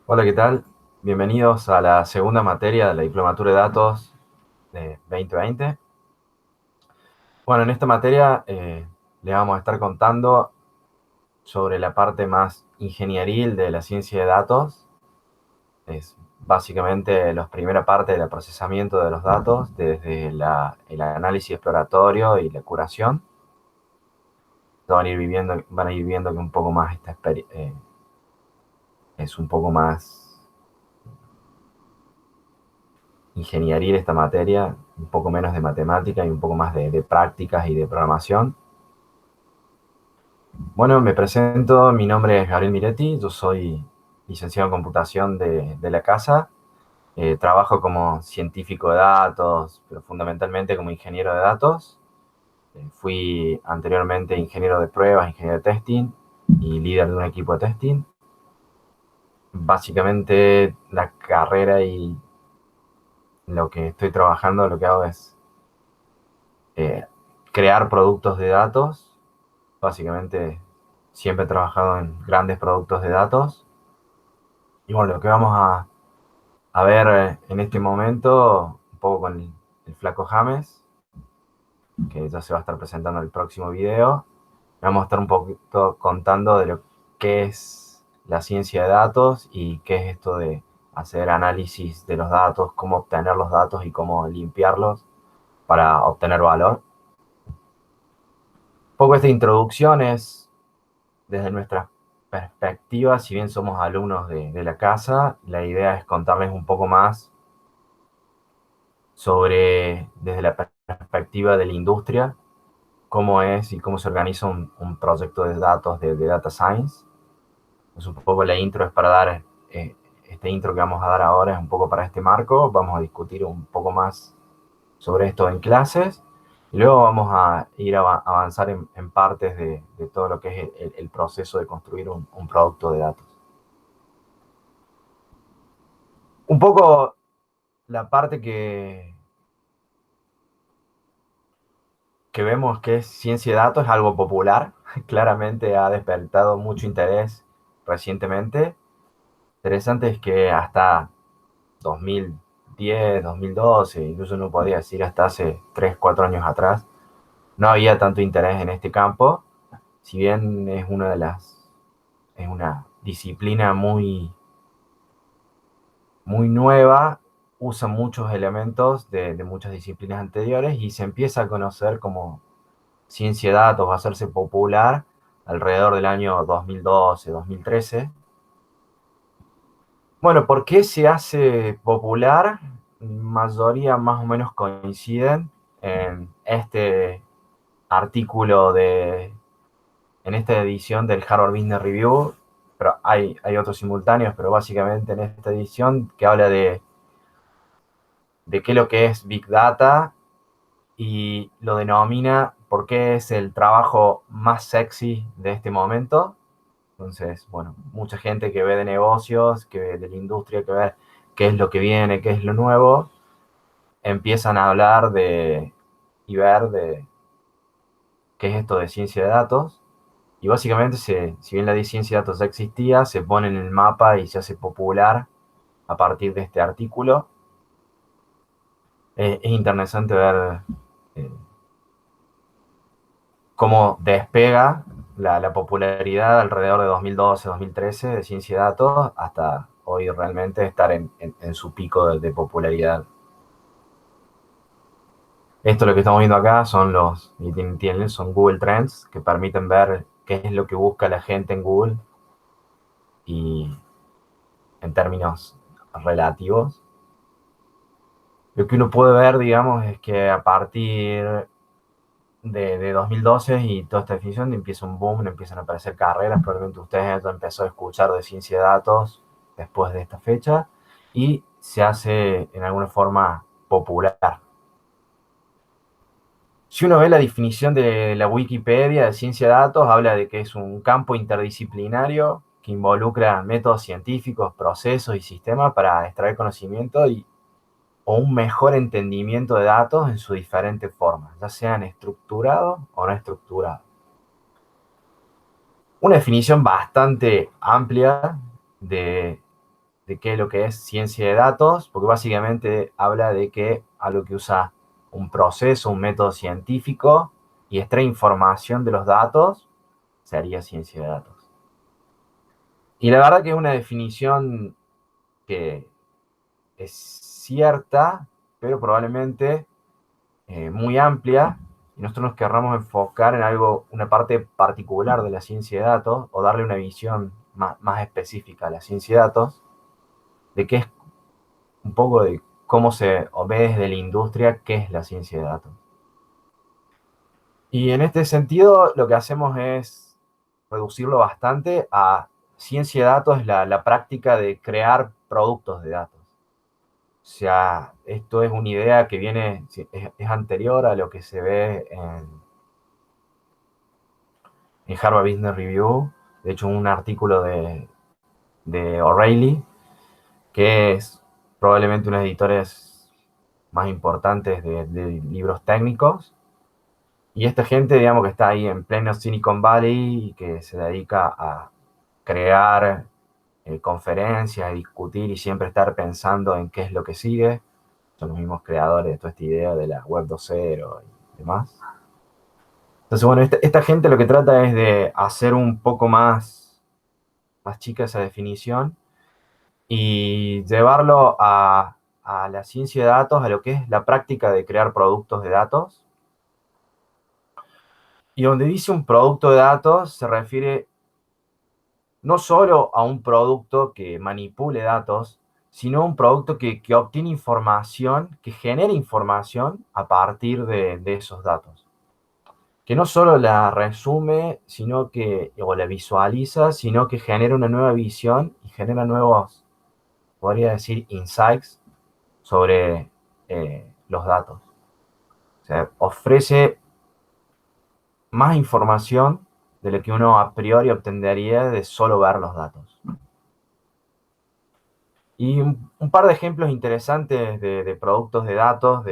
Hola, ¿qué tal? Bienvenidos a la segunda materia de la Diplomatura de Datos de 2020. Bueno, en esta materia le vamos a estar contando sobre la parte más ingenieril de la ciencia de datos. Es básicamente la primera parte del procesamiento de los datos, desde el análisis exploratorio y la curación. Van a ir viendo que un poco más es un poco más ingenieril esta materia, un poco menos de matemática y un poco más de prácticas y de programación. Bueno, me presento, mi nombre es Gabriel Miretti, yo soy licenciado en computación de la casa. Trabajo como científico de datos, pero fundamentalmente como ingeniero de datos. Fui anteriormente ingeniero de pruebas, ingeniero de testing y líder de un equipo de testing. Básicamente la carrera y lo que estoy trabajando, lo que hago es eh, crear productos de datos. Básicamente siempre he trabajado en grandes productos de datos. Y bueno, lo que vamos a ver en este momento, un poco con el flaco James, que ya se va a estar presentando en el próximo video, vamos a estar un poquito contando de lo que es la ciencia de datos y qué es esto de hacer análisis de los datos, cómo obtener los datos y cómo limpiarlos para obtener valor. Un poco esta introducción es desde nuestra perspectiva, si bien somos alumnos de la casa, la idea es contarles un poco más sobre, desde la perspectiva de la industria, cómo es y cómo se organiza un proyecto de datos de Data Science. Es un poco la intro, es para dar, este intro que vamos a dar ahora es un poco para este marco. Vamos a discutir un poco más sobre esto en clases. Y luego vamos a ir a avanzar en partes de todo lo que es el proceso de construir un producto de datos. Un poco la parte que vemos que es ciencia de datos es algo popular, claramente ha despertado mucho interés recientemente. Interesante es que hasta 2010, 2012, incluso no podría decir hasta hace 3, 4 años atrás, no había tanto interés en este campo, si bien es una disciplina muy nueva, usa muchos elementos de muchas disciplinas anteriores y se empieza a conocer como ciencia de datos, va a hacerse popular alrededor del año 2012, 2013. Bueno, ¿por qué se hace popular? Mayoría más o menos coinciden en este artículo en esta edición del Harvard Business Review, pero hay otros simultáneos, pero básicamente en esta edición que habla de qué es lo que es Big Data y lo denomina por qué es el trabajo más sexy de este momento. Entonces, bueno, mucha gente que ve de negocios, que ve de la industria, que ve qué es lo que viene, qué es lo nuevo, empiezan a hablar y ver de qué es esto de ciencia de datos. Y básicamente, si bien la ciencia de datos ya existía, se pone en el mapa y se hace popular a partir de este artículo. Es interesante ver eh, cómo despega la popularidad alrededor de 2012, 2013 de ciencia de datos hasta hoy realmente estar en su pico de popularidad. Esto lo que estamos viendo acá son Google Trends que permiten ver qué es lo que busca la gente en Google y en términos relativos. Lo que uno puede ver, digamos, es que a partir de 2012 y toda esta definición empieza un boom, empiezan a aparecer carreras, probablemente ustedes ya empezó a escuchar de ciencia de datos después de esta fecha y se hace en alguna forma popular. Si uno ve la definición de la Wikipedia de ciencia de datos, habla de que es un campo interdisciplinario que involucra métodos científicos, procesos y sistemas para extraer conocimiento o un mejor entendimiento de datos en sus diferentes formas, ya sean estructurados o no estructurados. Una definición bastante amplia de de qué es lo que es ciencia de datos, porque básicamente habla de que algo que usa un proceso, un método científico y extrae información de los datos, sería ciencia de datos. Y la verdad que es una definición que es cierta, pero probablemente muy amplia, y nosotros nos querramos enfocar en algo, una parte particular de la ciencia de datos, o darle una visión más específica a la ciencia de datos, de qué es un poco de cómo se o ve desde la industria qué es la ciencia de datos. Y en este sentido, lo que hacemos es reducirlo bastante a ciencia de datos, es la práctica de crear productos de datos. O sea, esto es una idea que viene, es anterior a lo que se ve en Harvard Business Review. De hecho, un artículo de O'Reilly, que es probablemente uno de los editores más importantes de libros técnicos. Y esta gente, digamos, que está ahí en pleno Silicon Valley y que se dedica a crear conferencias, a discutir y siempre estar pensando en qué es lo que sigue. Son los mismos creadores de toda esta idea de la web 2.0 y demás. Entonces, bueno, esta gente lo que trata es de hacer un poco más chica esa definición y llevarlo a la ciencia de datos, a lo que es la práctica de crear productos de datos. Y donde dice un producto de datos se refiere no solo a un producto que manipule datos, sino a un producto que obtiene información, que genera información a partir de esos datos. Que no solo la resume, o la visualiza, sino que genera una nueva visión y genera nuevos, podría decir, insights sobre los datos. O sea, ofrece más información de lo que uno a priori obtendría de solo ver los datos. Y un par de ejemplos interesantes de productos de datos,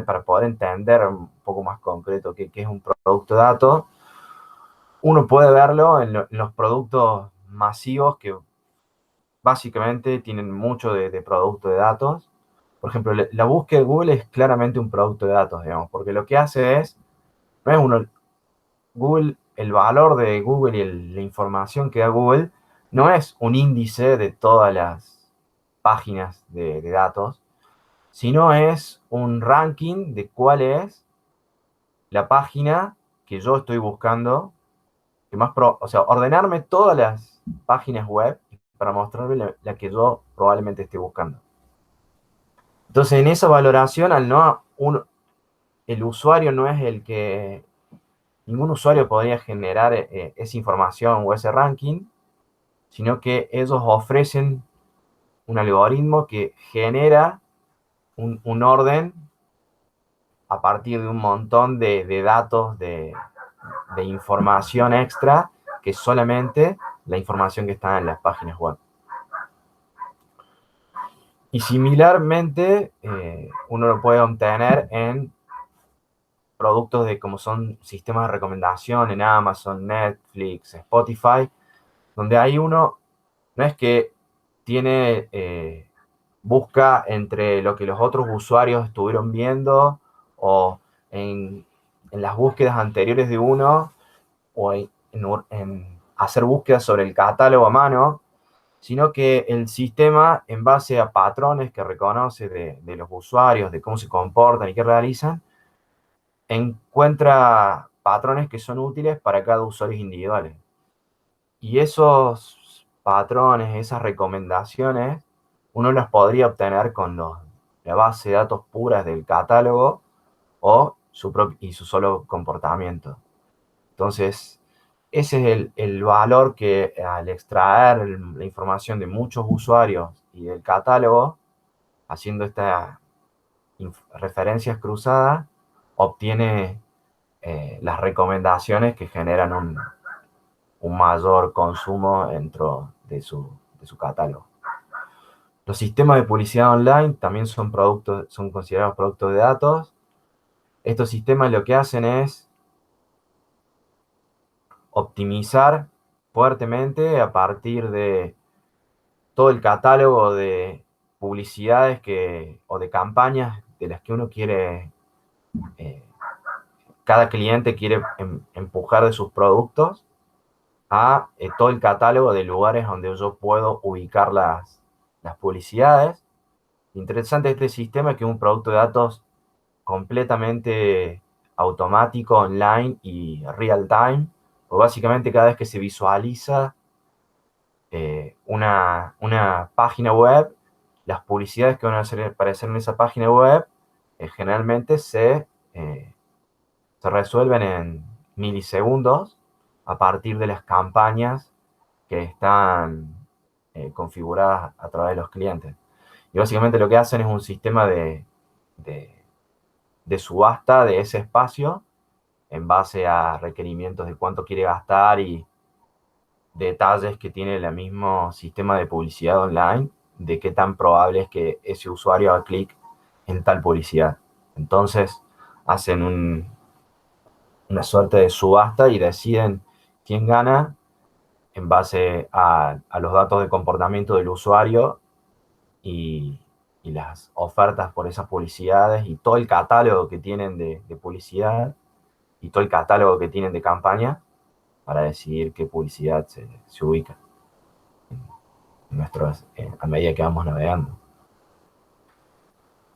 para poder entender un poco más concreto qué es un producto de datos. Uno puede verlo en los productos masivos que básicamente tienen mucho de producto de datos. Por ejemplo, la búsqueda de Google es claramente un producto de datos, digamos, porque lo que hace es, no es uno, Google, el valor de Google y la información que da Google no es un índice de todas las páginas de datos, sino es un ranking de cuál es la página que yo estoy buscando, o sea, ordenarme todas las páginas web para mostrarme la que yo probablemente esté buscando. Entonces, en esa valoración, el usuario no es el que, ningún usuario podría generar esa información o ese ranking, sino que ellos ofrecen un algoritmo que genera un orden a partir de un montón de datos, de información extra, que solamente la información que está en las páginas web. Y similarmente, uno lo puede obtener en productos como son sistemas de recomendación en Amazon, Netflix, Spotify, donde ahí uno no es que busca entre lo que los otros usuarios estuvieron viendo o en las búsquedas anteriores de uno o en hacer búsquedas sobre el catálogo a mano, sino que el sistema, en base a patrones que reconoce de los usuarios, de cómo se comportan y qué realizan, encuentra patrones que son útiles para cada usuario individual. Y esos patrones, esas recomendaciones, uno las podría obtener con la base de datos puras del catálogo o su solo comportamiento. Entonces, ese es el valor que al extraer la información de muchos usuarios y del catálogo, haciendo estas referencias cruzadas, obtiene las recomendaciones que generan un mayor consumo dentro de su catálogo. Los sistemas de publicidad online también son considerados productos de datos. Estos sistemas lo que hacen es optimizar fuertemente a partir de todo el catálogo de publicidades o de campañas de las que uno quiere, cada cliente quiere empujar de sus productos, a todo el catálogo de lugares donde yo puedo ubicar las publicidades. Interesante este sistema, que es un producto de datos completamente automático, online y real time. Pues básicamente cada vez que se visualiza una página web, las publicidades que van a aparecer en esa página web generalmente se resuelven en milisegundos a partir de las campañas que están configuradas a través de los clientes. Y básicamente lo que hacen es un sistema de, de subasta de ese espacio en base a requerimientos de cuánto quiere gastar y detalles que tiene el mismo sistema de publicidad online, de qué tan probable es que ese usuario haga clic en tal publicidad. Entonces hacen una suerte de subasta y deciden quién gana en base a los datos de comportamiento del usuario y, y las ofertas por esas publicidades y todo el catálogo que tienen de publicidad y todo el catálogo que tienen de campaña para decidir qué publicidad se ubica a medida que vamos navegando.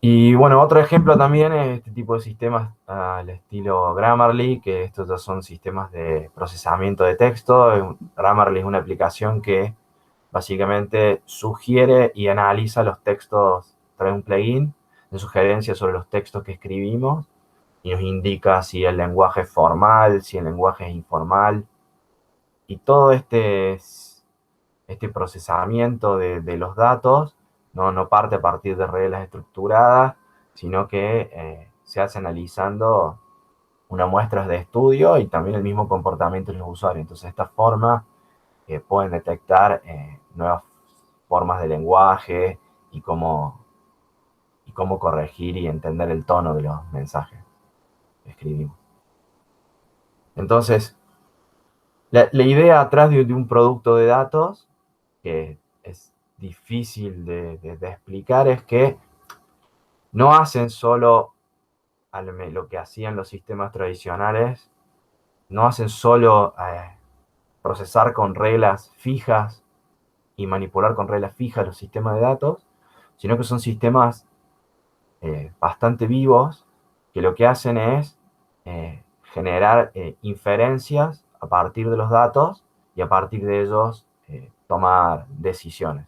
Y bueno, otro ejemplo también es este tipo de sistemas al estilo Grammarly, que estos ya son sistemas de procesamiento de texto. Grammarly es una aplicación que básicamente sugiere y analiza los textos, trae un plugin de sugerencias sobre los textos que escribimos y nos indica si el lenguaje es formal, si el lenguaje es informal. Y todo este procesamiento de los datos no parte a partir de reglas estructuradas, sino que se hace analizando una muestra de estudio y también el mismo comportamiento de los usuarios. Entonces, de esta forma pueden detectar nuevas formas de lenguaje y cómo corregir y entender el tono de los mensajes que escribimos. Entonces, la idea atrás de un producto de datos, que es difícil de explicar, es que no hacen solo lo que hacían los sistemas tradicionales, no hacen solo procesar con reglas fijas y manipular con reglas fijas los sistemas de datos, sino que son sistemas bastante vivos, que lo que hacen es generar inferencias a partir de los datos y a partir de ellos tomar decisiones.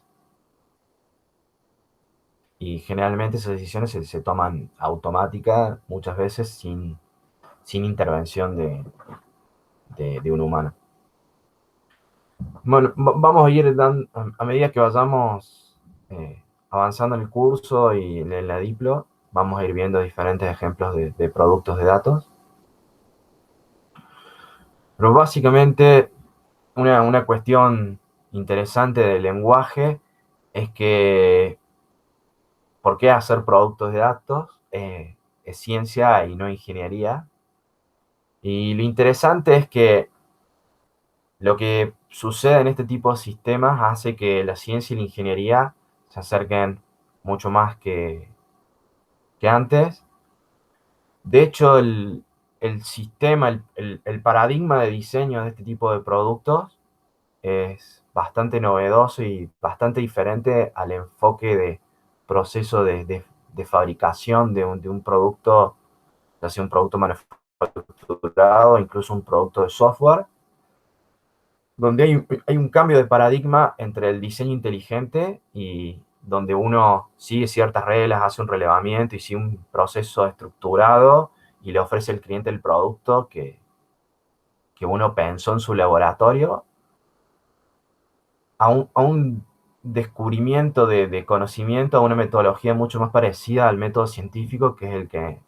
Y generalmente esas decisiones se toman automáticas, muchas veces sin intervención de un humano. Bueno, vamos a ir dando, a medida que vayamos avanzando en el curso y en la Diplo, vamos a ir viendo diferentes ejemplos de productos de datos. Pero básicamente una cuestión interesante del lenguaje es que ¿por qué hacer productos de datos? Es ciencia y no ingeniería. Y lo interesante es que lo que sucede en este tipo de sistemas hace que la ciencia y la ingeniería se acerquen mucho más que antes. De hecho, el sistema, el paradigma de diseño de este tipo de productos es bastante novedoso y bastante diferente al enfoque de proceso de fabricación de un producto, ya sea un producto manufacturado, incluso un producto de software, donde hay un cambio de paradigma entre el diseño inteligente y donde uno sigue ciertas reglas, hace un relevamiento y sigue un proceso estructurado y le ofrece al cliente el producto que uno pensó en su laboratorio, a un descubrimiento de conocimiento, a una metodología mucho más parecida al método científico, que es el que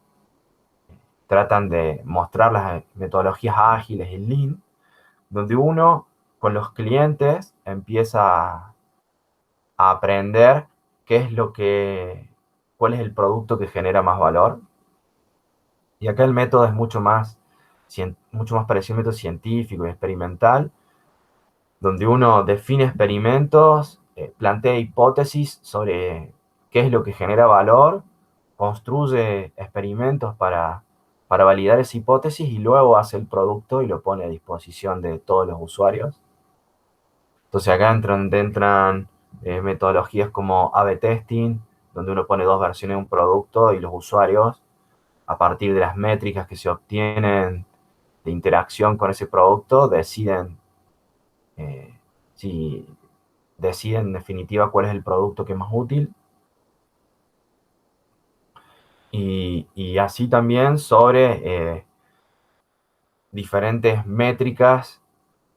tratan de mostrar las metodologías ágiles, el Lean, donde uno con los clientes empieza a aprender cuál es el producto que genera más valor. Y acá el método es mucho más parecido al método científico y experimental, donde uno define experimentos plantea hipótesis sobre qué es lo que genera valor, construye experimentos para validar esa hipótesis y luego hace el producto y lo pone a disposición de todos los usuarios. Entonces acá entran metodologías como A/B testing, donde uno pone dos versiones de un producto y los usuarios, a partir de las métricas que se obtienen de interacción con ese producto, eh, si deciden en definitiva cuál es el producto que es más útil. Y así también sobre diferentes métricas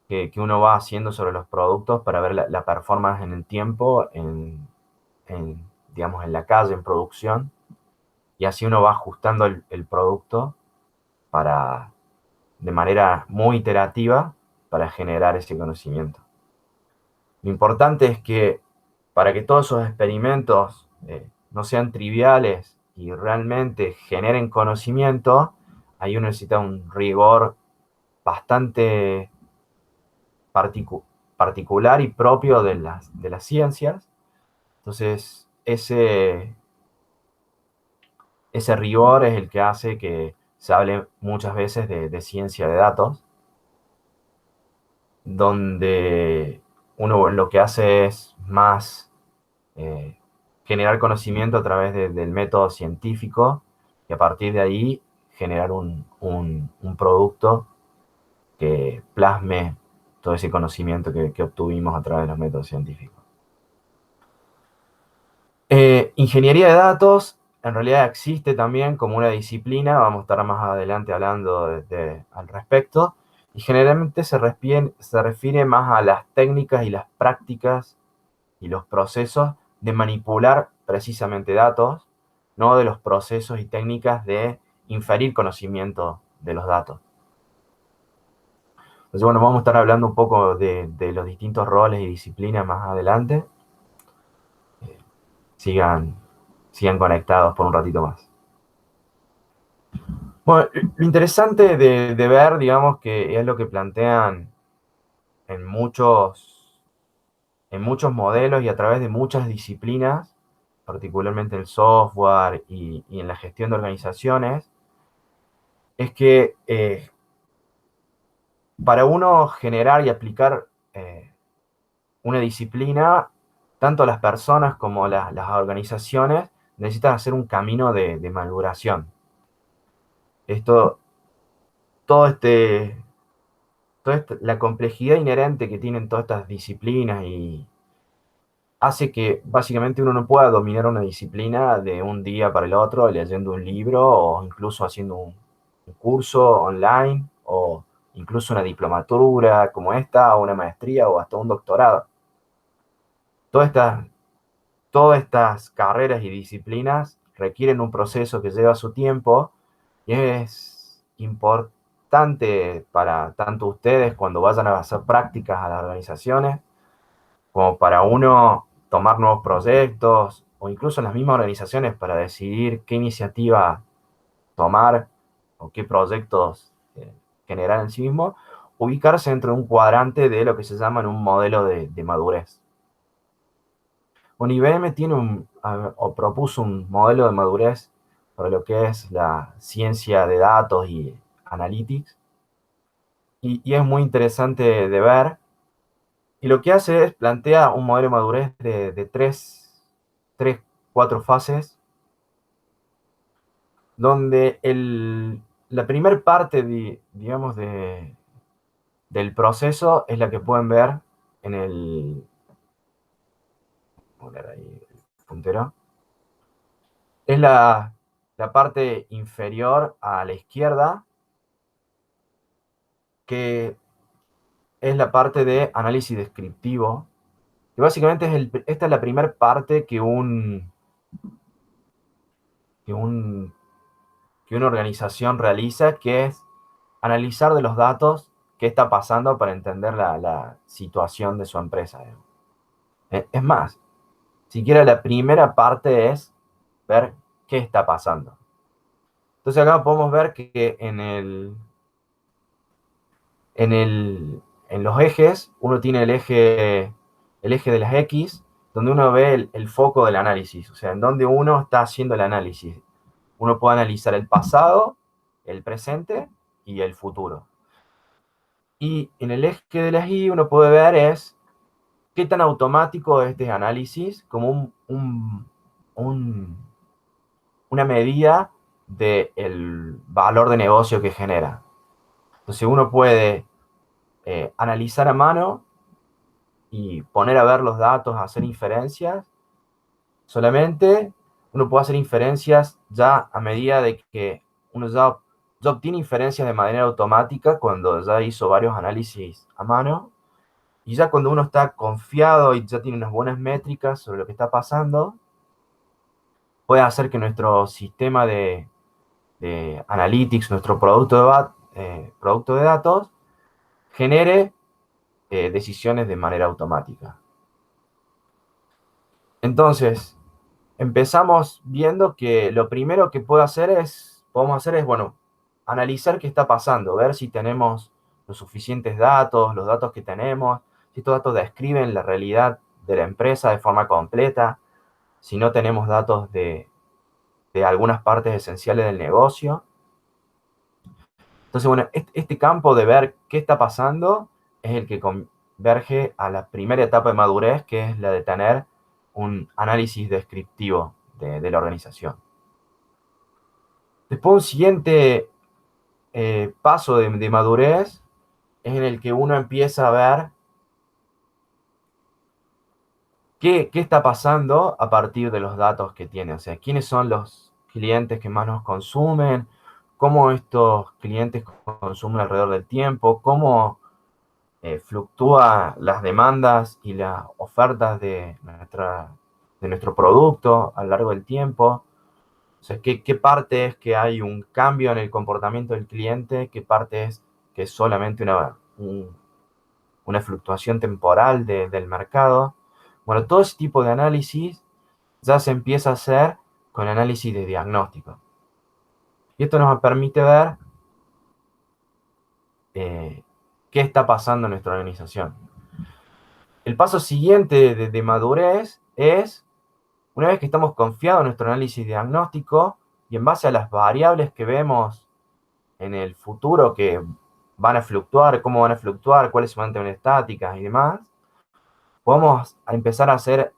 que uno va haciendo sobre los productos para ver la performance en el tiempo, digamos, en la calle, en producción. Y así uno va ajustando el producto de manera muy iterativa para generar ese conocimiento. Lo importante es que para que todos esos experimentos no sean triviales y realmente generen conocimiento, ahí uno necesita un rigor bastante particular y propio de las ciencias. Entonces, ese rigor es el que hace que se hable muchas veces de ciencia de datos, donde uno lo que hace es más eh, generar conocimiento a través del método científico y a partir de ahí generar un producto que plasme todo ese conocimiento que obtuvimos a través de los métodos científicos. Ingeniería de datos en realidad existe también como una disciplina, vamos a estar más adelante hablando al respecto, y generalmente se refiere más a las técnicas y las prácticas y los procesos de manipular precisamente datos, no de los procesos y técnicas de inferir conocimiento de los datos. Entonces, bueno, vamos a estar hablando un poco de los distintos roles y disciplinas más adelante. Sigan, sigan conectados por un ratito más. Bueno, lo interesante de ver, digamos, que es lo que plantean en muchos modelos y a través de muchas disciplinas, particularmente el software y en la gestión de organizaciones, es que para uno generar y aplicar una disciplina, tanto las personas como las organizaciones necesitan hacer un camino de maduración. Esto, todo la complejidad inherente que tienen todas estas disciplinas y hace que básicamente uno no pueda dominar una disciplina de un día para el otro leyendo un libro o incluso haciendo un curso online o incluso una diplomatura como esta o una maestría o hasta un doctorado. Todas estas, todas estas carreras y disciplinas requieren un proceso que lleva su tiempo y es importante para tanto ustedes cuando vayan a hacer prácticas a las organizaciones, como para uno tomar nuevos proyectos o incluso en las mismas organizaciones para decidir qué iniciativa tomar o qué proyectos generar en sí mismo, ubicarse dentro de un cuadrante de lo que se llama un modelo de madurez. Bueno, IBM o propuso un modelo de madurez para lo que es la ciencia de datos y analytics, y es muy interesante de ver. Y lo que hace es plantea un modelo de madurez de tres, cuatro fases, donde la primera parte, digamos, del proceso es la que pueden ver en el... Poner ahí el puntero. Es la parte inferior a la izquierda, que es la parte de análisis descriptivo, que básicamente esta es la primera parte que que un que una organización realiza, que es analizar de los datos qué está pasando para entender la situación de su empresa. Es más, siquiera la primera parte es ver qué está pasando. Entonces acá podemos ver que en los ejes, uno tiene el eje de las X, donde uno ve el foco del análisis, o sea, en donde uno está haciendo el análisis. Uno puede analizar el pasado, el presente y el futuro. Y en el eje de las Y uno puede ver es qué tan automático es este análisis como una medida del valor de negocio que genera. Entonces uno puede analizar a mano y poner a ver los datos, hacer inferencias. Solamente uno puede hacer inferencias ya a medida de que uno ya obtiene inferencias de manera automática cuando ya hizo varios análisis a mano. Y ya cuando uno está confiado y ya tiene unas buenas métricas sobre lo que está pasando, puede hacer que nuestro sistema de analytics, nuestro producto de datos, genere decisiones de manera automática. Entonces, empezamos viendo que lo primero que podemos hacer es, bueno, analizar qué está pasando, ver si tenemos los suficientes datos, los datos que tenemos, si estos datos describen la realidad de la empresa de forma completa, si no tenemos datos de algunas partes esenciales del negocio. Entonces, bueno, este campo de ver qué está pasando es el que converge a la primera etapa de madurez, que es la de tener un análisis descriptivo de la organización. Después, un siguiente paso de madurez es en el que uno empieza a ver qué está pasando a partir de los datos que tiene. O sea, quiénes son los clientes que más nos consumen, cómo estos clientes consumen alrededor del tiempo, cómo fluctúa las demandas y las ofertas de nuestro producto a lo largo del tiempo. O sea, qué parte es que hay un cambio en el comportamiento del cliente, qué parte es que es solamente una fluctuación temporal del mercado. Bueno, todo ese tipo de análisis ya se empieza a hacer con análisis de diagnóstico. Y esto nos permite ver qué está pasando en nuestra organización. El paso siguiente de madurez es, una vez que estamos confiados en nuestro análisis diagnóstico y en base a las variables que vemos en el futuro que van a fluctuar, cómo van a fluctuar, cuáles se van a mantener estáticas y demás, podemos empezar a hacer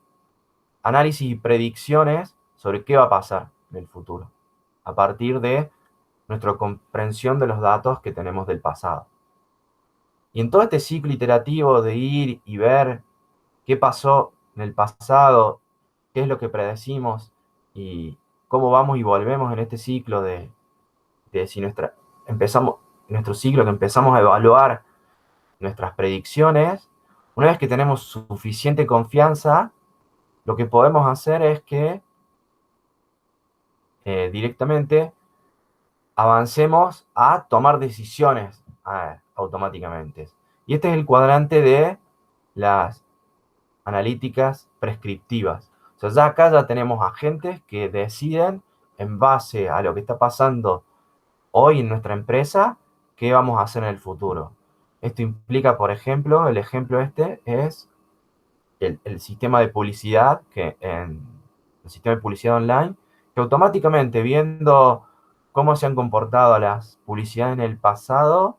análisis y predicciones sobre qué va a pasar en el futuro, a partir de nuestra comprensión de los datos que tenemos del pasado. Y en todo este ciclo iterativo de ir y ver qué pasó en el pasado, qué es lo que predecimos y cómo vamos y volvemos en este ciclo de si empezamos nuestro ciclo, que empezamos a evaluar nuestras predicciones. Una vez que tenemos suficiente confianza, lo que podemos hacer es que directamente avancemos a tomar decisiones automáticamente. Y este es el cuadrante de las analíticas prescriptivas. O sea, ya acá ya tenemos agentes que deciden en base a lo que está pasando hoy en nuestra empresa, qué vamos a hacer en el futuro. Esto implica, por ejemplo, el ejemplo este es el sistema de publicidad, el sistema de publicidad online, que automáticamente viendo cómo se han comportado las publicidades en el pasado,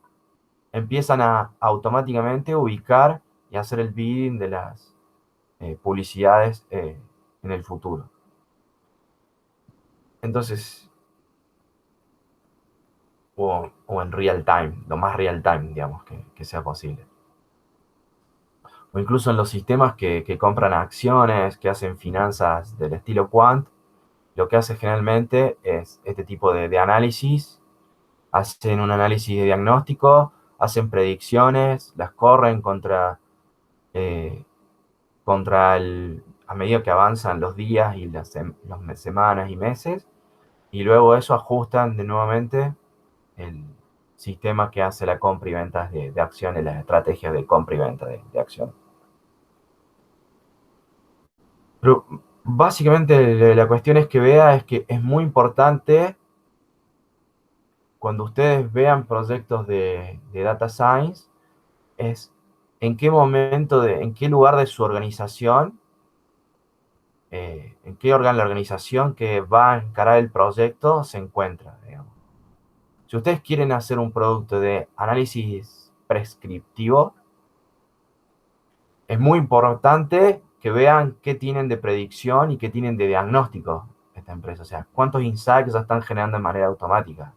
empiezan a automáticamente ubicar y hacer el bidding de las publicidades en el futuro. Entonces, o en real time, lo más real time, digamos, que sea posible. O incluso en los sistemas que compran acciones, que hacen finanzas del estilo quant, lo que hace generalmente es este tipo de análisis. Hacen un análisis de diagnóstico, hacen predicciones, las corren eh, a medida que avanzan los días y las semanas y meses, y luego eso ajustan de nuevamente el sistema que hace la compra y venta de acciones, las estrategias de compra y venta de acciones. Pero básicamente la cuestión es que es muy importante cuando ustedes vean proyectos de data science, es en qué momento, en qué lugar de su organización en qué órgano la organización que va a encarar el proyecto se encuentra, digamos. Si ustedes quieren hacer un producto de análisis prescriptivo, es muy importante que vean qué tienen de predicción y qué tienen de diagnóstico esta empresa. O sea, cuántos insights ya están generando de manera automática.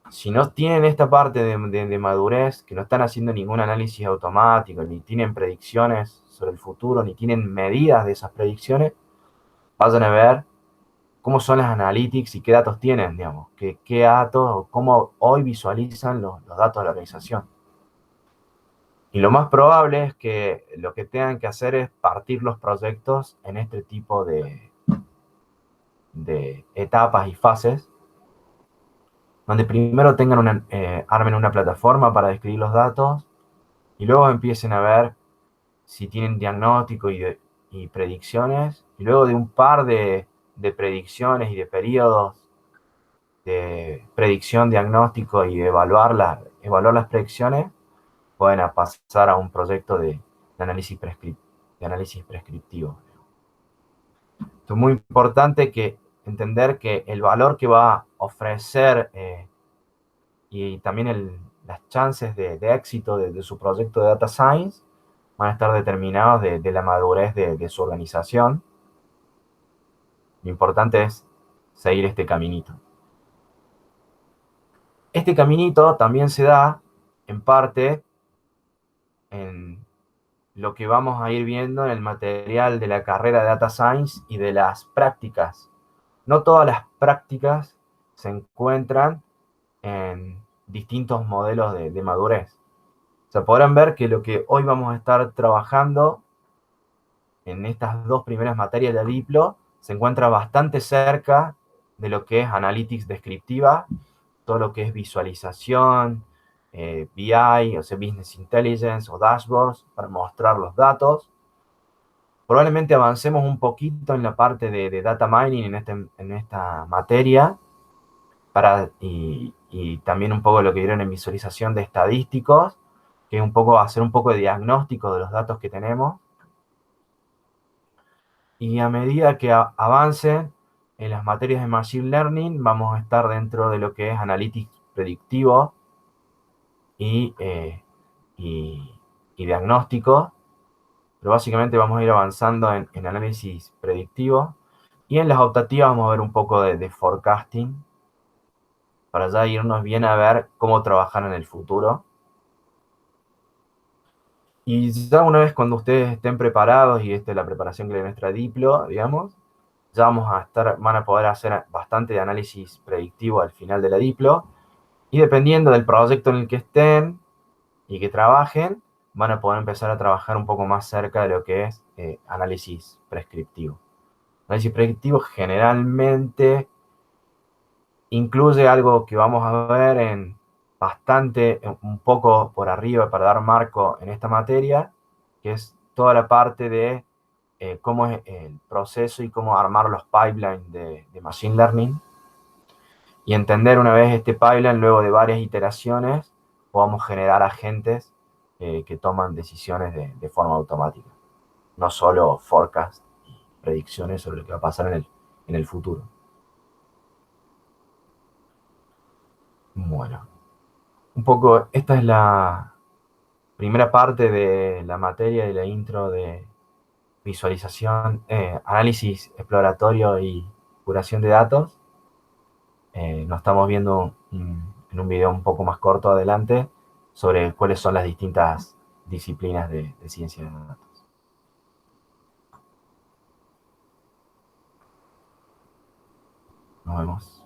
Si no tienen esta parte de madurez, que no están haciendo ningún análisis automático, ni tienen predicciones sobre el futuro, ni tienen medidas de esas predicciones, vayan a ver cómo son las analytics y qué datos tienen, digamos, qué datos o cómo hoy visualizan los datos de la organización. Y lo más probable es que lo que tengan que hacer es partir los proyectos en este tipo de etapas y fases, donde primero tengan armen una plataforma para describir los datos y luego empiecen a ver si tienen diagnóstico y predicciones, y luego de un par de predicciones y de periodos de predicción, diagnóstico y evaluar las predicciones, pueden pasar a un proyecto de análisis prescriptivo. Esto es muy importante entender que el valor que va a ofrecer y también las chances de éxito de su proyecto de Data Science van a estar determinados de la madurez de su organización. Lo importante es seguir este caminito. Este caminito también se da, en parte, en lo que vamos a ir viendo en el material de la carrera de Data Science y de las prácticas. No todas las prácticas se encuentran en distintos modelos de madurez. O sea, podrán ver que lo que hoy vamos a estar trabajando en estas dos primeras materias de Diplo se encuentra bastante cerca de lo que es analytics descriptiva, todo lo que es visualización, BI, o sea, Business Intelligence o dashboards para mostrar los datos. Probablemente avancemos un poquito en la parte de data mining en esta materia y también un poco lo que vieron en visualización de estadísticos, que es un poco hacer un poco de diagnóstico de los datos que tenemos. Y a medida que avancen en las materias de Machine Learning, vamos a estar dentro de lo que es Analytics predictivo y diagnóstico, pero básicamente vamos a ir avanzando en análisis predictivo. Y en las optativas vamos a ver un poco de forecasting, para ya irnos bien a ver cómo trabajar en el futuro. Y ya una vez cuando ustedes estén preparados, y esta es la preparación que le nuestra Diplo, digamos, ya van a poder hacer bastante de análisis predictivo al final de la Diplo, y dependiendo del proyecto en el que estén y que trabajen, van a poder empezar a trabajar un poco más cerca de lo que es análisis prescriptivo. Análisis predictivo generalmente incluye algo que vamos a ver un poco por arriba para dar marco en esta materia, que es toda la parte de cómo es el proceso y cómo armar los pipelines de Machine Learning, y entender una vez este pipeline, luego de varias iteraciones, podamos generar agentes que toman decisiones de forma automática, no solo forecast y predicciones sobre lo que va a pasar en el futuro. Bueno, un poco esta es la primera parte de la materia de la intro de visualización, análisis exploratorio y curación de datos. Nos estamos viendo en un video un poco más corto adelante sobre cuáles son las distintas disciplinas de ciencia de datos. Nos vemos.